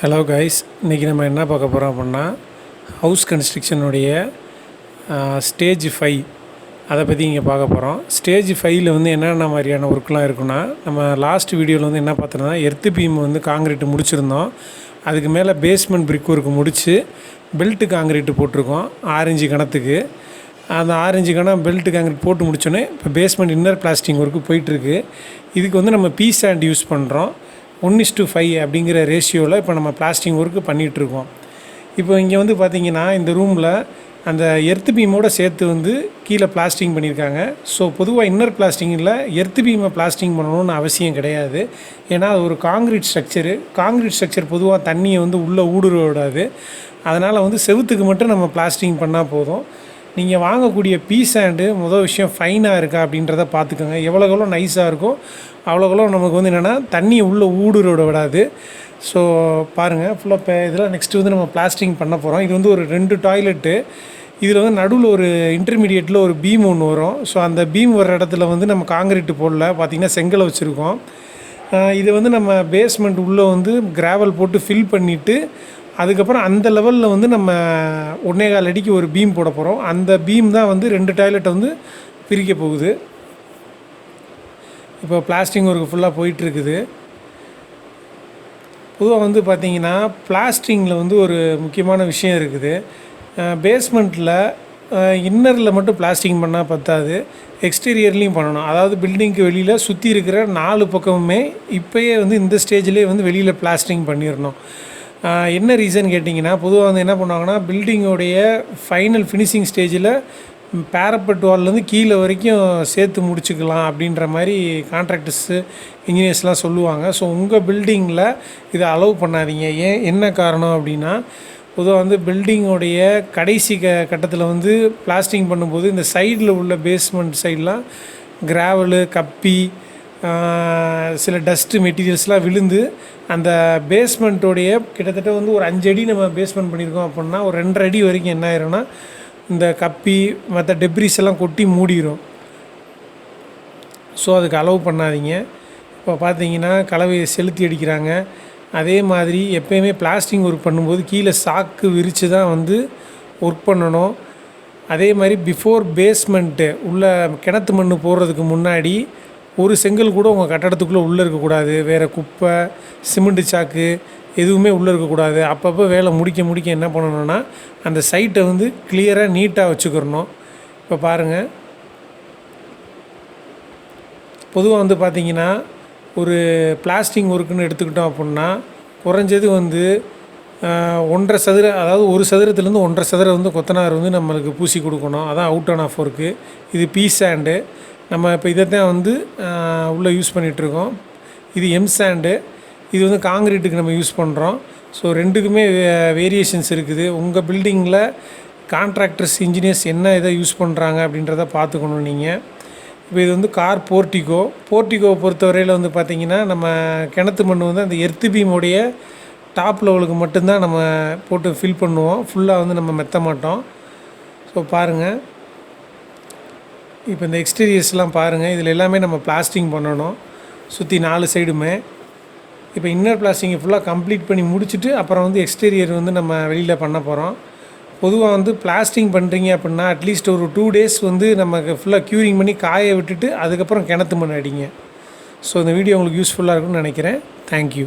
Hello guys, இன்றைக்கி நம்ம என்ன பார்க்க போகிறோம் அப்படின்னா ஹவுஸ் கன்ஸ்ட்ரக்ஷனுடைய ஸ்டேஜ் 5 அதை பற்றி இங்கே பார்க்க போகிறோம். ஸ்டேஜ் 5ல் வந்து என்னென்ன மாதிரியான ஒர்க்லாம் இருக்குன்னா, நம்ம லாஸ்ட் வீடியோவில் வந்து என்ன பார்த்தோன்னா எர்த்து பீம் வந்து காங்கிரீட் முடிச்சிருந்தோம். அதுக்கு மேலே பேஸ்மெண்ட் பிரிக் ஒர்க்கு முடித்து பெல்ட்டு காங்கிரீட்டு போட்டிருக்கோம் 6 இன்ச்சு கணத்துக்கு. அந்த 6 இன்ச்சு கணம் பெல்ட்டு காங்கிரீட் போட்டு முடிச்சோன்னே இப்போ பேஸ்மெண்ட் இன்னர் பிளாஸ்டிங் ஒர்க்கு போயிட்டுருக்கு. இதுக்கு வந்து நம்ம பீ சாண்ட் யூஸ் பண்ணுறோம். 1:5 அப்படிங்கிற ரேஷியோவில் இப்போ நம்ம பிளாஸ்டிங் ஒர்க்கு பண்ணிகிட்ருக்கோம். இப்போ இங்கே வந்து பார்த்திங்கன்னா இந்த ரூமில் அந்த எர்த்து பீமோடு சேர்த்து வந்து கீழே பிளாஸ்டிங் பண்ணியிருக்காங்க. ஸோ பொதுவாக இன்னர் பிளாஸ்டிங்கில் எர்த்து பீமை பிளாஸ்டிங் பண்ணணும்னு அவசியம் கிடையாது. ஏன்னா அது ஒரு காங்கிரீட் ஸ்ட்ரக்சர் பொதுவாக தண்ணியை வந்து உள்ளே ஊடுருவ விடாது. அதனால் வந்து செவுத்துக்கு மட்டும் நம்ம பிளாஸ்டிங் பண்ணால் போதும். நீங்கள் வாங்கக்கூடிய பீ சாண்டு முதல் விஷயம் ஃபைனாக இருக்கா அப்படின்றத பார்த்துக்கோங்க. எவ்வளோக்கெவ்வளோ நைஸாக இருக்கோ அவ்வளோக்கெவ்வளோ நமக்கு வந்து என்னென்னா தண்ணியை உள்ளே ஊடுருவிட விடாது. ஸோ பாருங்கள் ஃபுல்லாக இப்போ இதெல்லாம் நெக்ஸ்ட்டு வந்து நம்ம பிளாஸ்டிங் பண்ண போகிறோம். இது வந்து ஒரு 2 டாய்லெட்டு. இதில் வந்து நடுவில் ஒரு இன்டர்மீடியேட்டில் ஒரு பீம் ஒன்று வரும். ஸோ அந்த பீம் வர இடத்துல வந்து நம்ம காங்கிரீட்டு போடல, பார்த்திங்கன்னா செங்கலை வச்சுருக்கோம். இதை வந்து நம்ம பேஸ்மெண்ட் உள்ளே வந்து கிராவல் போட்டு ஃபில் பண்ணிவிட்டு அதுக்கப்புறம் அந்த லெவலில் வந்து நம்ம 1.25 அடிக்கு ஒரு பீம் போட போகிறோம். அந்த பீம் தான் வந்து 2 டாய்லெட்டை வந்து பிரிக்க போகுது. இப்போ பிளாஸ்டிங் ஒர்க்கு ஃபுல்லாக போயிட்டுருக்குது. பொதுவாக வந்து பார்த்திங்கன்னா பிளாஸ்டிங்கில் வந்து ஒரு முக்கியமான விஷயம் இருக்குது. பேஸ்மெண்ட்டில் இன்னரில் மட்டும் பிளாஸ்டிங் பண்ணால் பத்தாது, எக்ஸ்டீரியர்லேயும் பண்ணணும். அதாவது பில்டிங்க்கு வெளியில் சுற்றி இருக்கிற 4 பக்கமுமே இப்போயே வந்து இந்த ஸ்டேஜ்லேயே வந்து வெளியில் பிளாஸ்டிங் பண்ணிடணும். என்ன ரீசன் கேட்டிங்கன்னா, பொதுவாக வந்து என்ன பண்ணுவாங்கன்னா பில்டிங்கோடைய ஃபைனல் ஃபினிஷிங் ஸ்டேஜில் பேரப்பட் வால்லேருந்து கீழே வரைக்கும் சேர்த்து முடிச்சுக்கலாம் அப்படின்ற மாதிரி கான்ட்ராக்டர்ஸு இன்ஜினியர்ஸ்லாம் சொல்லுவாங்க. ஸோ உங்கள் பில்டிங்கில் இதை அலோவ் பண்ணாதீங்க. என்ன காரணம் அப்படின்னா, பொதுவாக வந்து பில்டிங்கோடைய கடைசி கட்டத்தில் வந்து பிளாஸ்டிங் பண்ணும்போது இந்த சைடில் உள்ள பேஸ்மெண்ட் சைடெலாம் கிராவலு, கப்பி, சில டஸ்ட்டு மெட்டீரியல்ஸ்லாம் விழுந்து அந்த பேஸ்மெண்ட்டோடைய கிட்டத்தட்ட வந்து ஒரு 5 அடி நம்ம பேஸ்மெண்ட் பண்ணியிருக்கோம் அப்படின்னா ஒரு 2.5 அடி வரைக்கும் என்ன ஆயிரும்னா இந்த கப்பி மற்ற டெப்ரிஸ் எல்லாம் கொட்டி மூடிடும். ஸோ அதுக்கு அலோவ் பண்ணாதீங்க. இப்போ பார்த்தீங்கன்னா கலவையை செலுத்தி அடிக்கிறாங்க. அதே மாதிரி எப்போயுமே பிளாஸ்டிங் ஒர்க் பண்ணும்போது கீழே சாக்கு விரித்து தான் வந்து ஒர்க் பண்ணணும். அதே மாதிரி பிஃபோர் பேஸ்மெண்ட்டு உள்ள கிணத்து மண் போடுறதுக்கு முன்னாடி ஒரு செங்கல் கூட உங்கள் கட்டடத்துக்குள்ளே உள்ளே இருக்கக்கூடாது. வேறு குப்பை, சிமெண்ட்டு சாக்கு எதுவுமே உள்ளே இருக்கக்கூடாது. அப்பப்போ வேலை முடிக்க என்ன பண்ணணுன்னா அந்த சைட்டை வந்து கிளியராக நீட்டாக வச்சுக்கிறணும். இப்போ பாருங்கள், பொதுவாக வந்து பார்த்திங்கன்னா ஒரு பிளாஸ்டிங் ஒர்க்குன்னு எடுத்துக்கிட்டோம் அப்படின்னா குறைஞ்சது வந்து 1.5 சதுர, அதாவது 1 சதுரத்துலேருந்து 1.5 சதுரம் வந்து கொத்தனார் வந்து நம்மளுக்கு பூசி கொடுக்கணும். அதான் அவுட் ஆன் ஆஃப் ஒர்க்கு. இது பீ சாண்டு. நம்ம இப்போ இதை தான் வந்து உள்ளே யூஸ் பண்ணிகிட்ருக்கோம். இது எம் சாண்டு. இது வந்து காங்கிரீட்டுக்கு நம்ம யூஸ் பண்ணுறோம். ஸோ ரெண்டுக்குமே வேரியேஷன்ஸ் இருக்குது. உங்கள் பில்டிங்கில் கான்ட்ராக்டர்ஸ், இன்ஜினியர்ஸ் என்ன இதை யூஸ் பண்ணுறாங்க அப்படின்றத பார்த்துக்கணும் நீங்கள். இப்போ இது வந்து கார் போர்ட்டிகோவை பொறுத்தவரையில் வந்து பார்த்திங்கன்னா நம்ம கிணத்து மண் வந்து அந்த எர்த்து பீமோடைய டாப் லெவலுக்கு மட்டும்தான் நம்ம போட்டு ஃபில் பண்ணுவோம். ஃபுல்லாக வந்து நம்ம மெத்த மாட்டோம். ஸோ பாருங்கள், இப்போ இந்த எக்ஸ்டீரியர்ஸ்லாம் பாருங்கள். இதில் எல்லாமே நம்ம பிளாஸ்டிங் பண்ணணும் சுற்றி 4 சைடுமே. இப்போ இன்னர் பிளாஸ்டிங்கை ஃபுல்லாக கம்ப்ளீட் பண்ணி முடிச்சுட்டு அப்புறம் வந்து எக்ஸ்டீரியர் வந்து நம்ம வெளியில் பண்ண போகிறோம். பொதுவாக வந்து பிளாஸ்டிங் பண்ணுறீங்க அப்படின்னா அட்லீஸ்ட் ஒரு 2 டேஸ் வந்து நமக்கு ஃபுல்லாக க்யூரிங் பண்ணி காய விட்டுட்டு அதுக்கப்புறம் கிணத்து மண் அடிங்க. ஸோ இந்த வீடியோ உங்களுக்கு யூஸ்ஃபுல்லாக இருக்கும்னு நினைக்கிறேன். தேங்க்யூ.